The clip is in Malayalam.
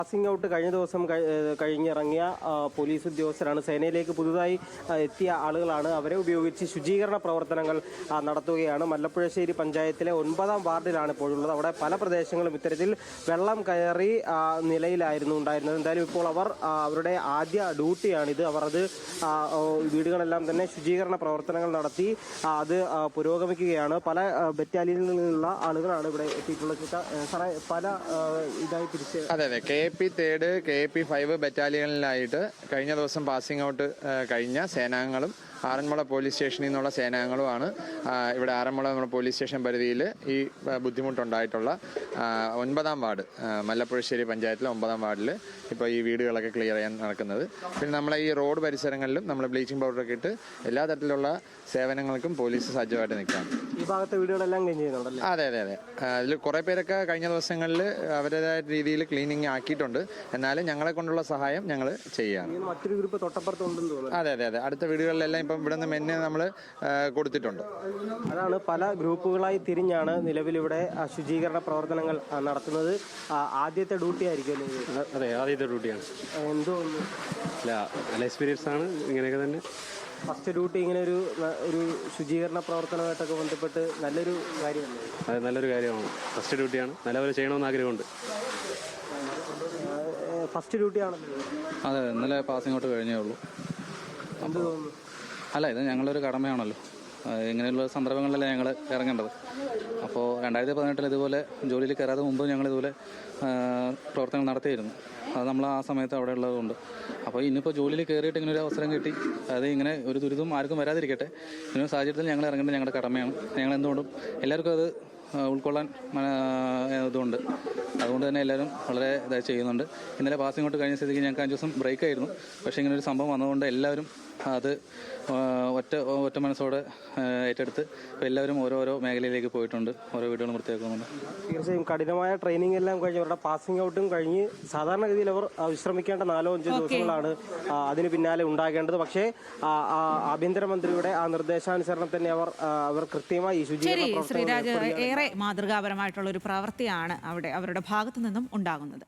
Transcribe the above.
പാസിംഗ് ഔട്ട് കഴിഞ്ഞ ദിവസം കഴിഞ്ഞിറങ്ങിയ പോലീസ് ഉദ്യോഗസ്ഥരാണ്. സേനയിലേക്ക് പുതുതായി എത്തിയ ആളുകളാണ്. അവരെ ഉപയോഗിച്ച് ശുചീകരണ പ്രവർത്തനങ്ങൾ നടത്തുകയാണ്. മല്ലപ്പുഴശ്ശേരി പഞ്ചായത്തിലെ 9-ാം വാർഡിലാണ് ഇപ്പോഴുള്ളത്. അവിടെ പല പ്രദേശങ്ങളും ഇത്തരത്തിൽ വെള്ളം കയറി നിലയിലായിരുന്നു ഉണ്ടായിരുന്നത്. എന്തായാലും ഇപ്പോൾ അവരുടെ ആദ്യ ഡ്യൂട്ടിയാണിത്. അവർ അത് വീടുകളെല്ലാം തന്നെ ശുചീകരണ പ്രവർത്തനങ്ങൾ നടത്തി അത് പുരോഗമിക്കുകയാണ്. പല ബറ്റാലിയനിൽ നിന്നുള്ള ആളുകളാണ് ഇവിടെ എത്തിയിട്ടുള്ളത്. പല ഇതായി തിരിച്ച് KP 3, KP 5 ബറ്റാലിയനിലായിട്ട് കഴിഞ്ഞ ദിവസം പാസിംഗ് ഔട്ട് കഴിഞ്ഞ സേനാംഗങ്ങളും ആറന്മുള പോലീസ് സ്റ്റേഷനിൽ നിന്നുള്ള സേനാംഗങ്ങളുമാണ് ഇവിടെ ആറന്മുള നമ്മുടെ പോലീസ് സ്റ്റേഷൻ പരിധിയിൽ ഈ ബുദ്ധിമുട്ടുണ്ടായിട്ടുള്ള 9-ാം വാർഡ് മല്ലപ്പുഴശ്ശേരി പഞ്ചായത്തിലെ 9-ാം വാർഡിൽ ഇപ്പോൾ ഈ വീടുകളൊക്കെ ക്ലിയർ ചെയ്യാൻ നടക്കുന്നത്. പിന്നെ നമ്മളെ ഈ റോഡ് പരിസരങ്ങളിലും നമ്മൾ ബ്ലീച്ചിങ് പൗഡറൊക്കെ ഇട്ട് എല്ലാ തരത്തിലുള്ള സേവനങ്ങൾക്കും പോലീസ് സജ്ജമായിട്ട് നിൽക്കുകയാണ്. ഈ ഭാഗത്തെ വീടുകളെല്ലാം ക്ലീൻ ചെയ്യുന്നുണ്ടല്ലോ? അതെ. അതിൽ കുറേ പേരൊക്കെ കഴിഞ്ഞ ദിവസങ്ങളിൽ അവരുടേതായ രീതിയിൽ ക്ലീനിങ് ആക്കിയിട്ടുണ്ട്. എന്നാലും ഞങ്ങളെ കൊണ്ടുള്ള സഹായം ഞങ്ങൾ ചെയ്യുകയാണ്. മറ്റൊരു ഗ്രൂപ്പ് തൊട്ടപ്പുറത്തുണ്ടെന്ന് തോന്നുന്നു. അതെ. അടുത്ത വീടുകളിലെല്ലാം ഇപ്പം ഇവിടെ നിന്ന് മെന്നെ നമ്മൾ കൊടുത്തിട്ടുണ്ട്. അതാണ് പല ഗ്രൂപ്പുകളായി തിരിഞ്ഞാണ് നിലവിലിവിടെ ശുചീകരണ പ്രവർത്തനങ്ങൾ നടത്തുന്നത്. ആദ്യത്തെ ഡ്യൂട്ടി ആയിരിക്കും? അതെ, ആദ്യത്തെ ഡ്യൂട്ടിയാണ്. എന്തോന്നു നല്ല എക്സ്പീരിയൻസ് ആണ്. ഇങ്ങനെയൊക്കെ തന്നെ ഫസ്റ്റ് ഡ്യൂട്ടി ഇങ്ങനെ ഒരു ശുചീകരണ പ്രവർത്തനമായിട്ടൊക്കെ ബന്ധപ്പെട്ട് നല്ലൊരു കാര്യമല്ലേ? അതെ, നല്ലൊരു കാര്യമാണ്. ഫസ്റ്റ് ഡ്യൂട്ടിയാണ്. നല്ലപോലെ ചെയ്യണമെന്ന് ആഗ്രഹമുണ്ട്. ഫസ്റ്റ് ഡ്യൂട്ടിയാണല്ലോ? അതെ, ഇന്നലെ പാസിംഗ് ഔട്ട് കഴിഞ്ഞേ ഉള്ളൂ. എന്ത് തോന്നുന്നു? അല്ല, ഇത് ഞങ്ങളൊരു കടമയാണല്ലോ. ഇങ്ങനെയുള്ള സന്ദർഭങ്ങളിലല്ലേ ഞങ്ങൾ ഇറങ്ങേണ്ടത്. അപ്പോൾ 2018 ഇതുപോലെ ജോലിയിൽ കയറാതെ മുമ്പ് ഞങ്ങളിതുപോലെ പ്രവർത്തനങ്ങൾ നടത്തിയിരുന്നു. അത് നമ്മൾ ആ സമയത്ത് അവിടെ ഉള്ളതുകൊണ്ട്. അപ്പോൾ ഇന്നിപ്പോൾ ജോലിയിൽ കയറിയിട്ട് ഇങ്ങനെ ഒരു അവസരം കിട്ടി. അത് ഇങ്ങനെ ഒരു ദുരിതം ആർക്കും വരാതിരിക്കട്ടെ. ഇങ്ങനെ ഒരു സാഹചര്യത്തിൽ ഞങ്ങൾ ഇറങ്ങേണ്ടത് ഞങ്ങളുടെ കടമയാണ്. ഞങ്ങൾ എന്തുകൊണ്ടും എല്ലാവർക്കും അത് ഉൾക്കൊള്ളാൻ ഇതുണ്ട്. അതുകൊണ്ട് തന്നെ എല്ലാവരും വളരെ ഇതായി ചെയ്യുന്നുണ്ട്. ഇന്നലെ പാസിംഗ് ഔട്ട് കഴിഞ്ഞ സ്ഥിതിക്ക് ഞങ്ങൾക്ക് 5 ദിവസം ബ്രേക്ക് ആയിരുന്നു. പക്ഷേ ഇങ്ങനെ ഒരു സംഭവം വന്നതുകൊണ്ട് എല്ലാവരും അത് ഒറ്റ മനസ്സോടെ ഏറ്റെടുത്ത് എല്ലാവരും ഓരോരോ മേഖലയിലേക്ക് പോയിട്ടുണ്ട്. ഓരോ വീടുകളും വൃത്തിയാക്കുന്നുണ്ട്. തീർച്ചയായും കഠിനമായ ട്രെയിനിങ് എല്ലാം കഴിഞ്ഞ് അവരുടെ പാസിംഗ് ഔട്ടും കഴിഞ്ഞ് സാധാരണഗതിയിൽ അവർ വിശ്രമിക്കേണ്ട 4-5 ദിവസങ്ങളാണ് അതിന് പിന്നാലെ ഉണ്ടാകേണ്ടത്. പക്ഷേ ആഭ്യന്തരമന്ത്രിയുടെ ആ നിർദ്ദേശാനുസരണം തന്നെ അവർ കൃത്യമായി ശ്രീരാജ്, ഏറെ മാതൃകാപരമായിട്ടുള്ള ഒരു പ്രവൃത്തിയാണ് അവിടെ അവരുടെ ഭാഗത്തു നിന്നും ഉണ്ടാകുന്നത്.